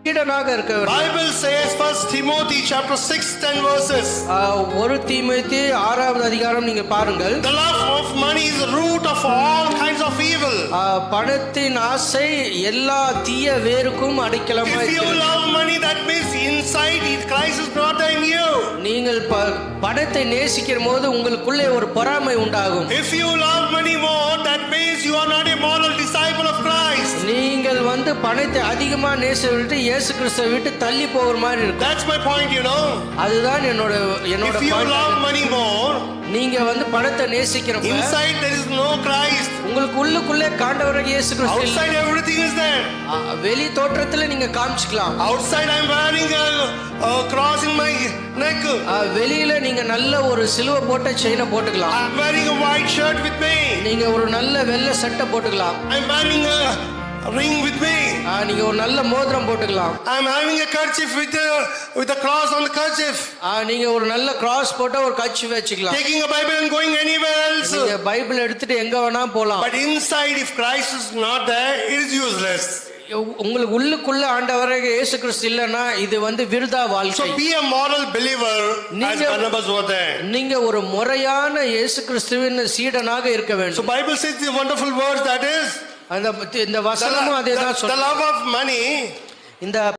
சீடனாக இருக்க வேண்டும். Bible says 1 Timothy chapter 6:10 verses. 1 தீமோத்தேயு 6வது அதிகாரம் நீங்க பாருங்கள். The love of money is the root of all kinds of evil. பணத்தின் ஆசை எல்லா தீய வேருக்கும் அடைக்கலமாய் If you இருக்கிறது. love money, that means inside Christ is not in you. நீங்கள் பணத்தை நேசிக்கிற போது உங்களுக்குள்ளே ஒரு பொறாமை உண்டாகும். If you love money more, that means you are not a moral disciple of Christ. நீங்கள் பணத்தை அதிகமா நேசித்து இயேசு கிறிஸ்துவை விட்டு தள்ளி போகிற மாதிரி இருக்கும். That's my point, you know. அதுதான் என்னோட If you love money more, நீங்க பணத்தை நேசிக்கிறப்ப inside there is no Christ. உங்களுக்கு உள்ளுக்குள்ளே காண்டவராகிய இயேசு கிறிஸ்து இல்ல. Outside everything is there. வெளி தோற்றத்துல நீங்க காமிச்சுக்கலாம். Outside I am wearing a cross in my neck. வெளியில நீங்க நல்ல ஒரு சிலுவை போட்ட செயினை போட்டுக்கலாம். I am wearing a white shirt with me. நீங்க ஒரு நல்ல வெள்ளை சட்டை போட்டுக்கலாம். I am wearing a ring with me. நீங்க ஒரு நல்ல மோதிரம் போட்டுக்கலாம். I am having a kerchief with a cross on the kerchief. நீங்க ஒரு நல்ல கிராஸ் போட்ட ஒரு கர்ச்சீஃப் வச்சுக்கலாம். Taking a Bible and going anywhere else. நீங்க பைபிள் எடுத்துட்டு எங்க வேணா போலாம். But inside, if Christ is not there, it is useless. உங்களுக்கு உள்ளுக்குள்ள ஆண்டவராகிய இயேசு கிறிஸ்து இல்லனா இது விருதா வாழ்க்கை. So be a moral believer as Barnabas was there. நீங்க ஒரு முறையான இயேசு கிறிஸ்துவின் சீடனாக இருக்க வேண்டும். So Bible says the wonderful words, that is இந்த வசனமும் அதேதான் சொல்லுது. The love of money, இந்த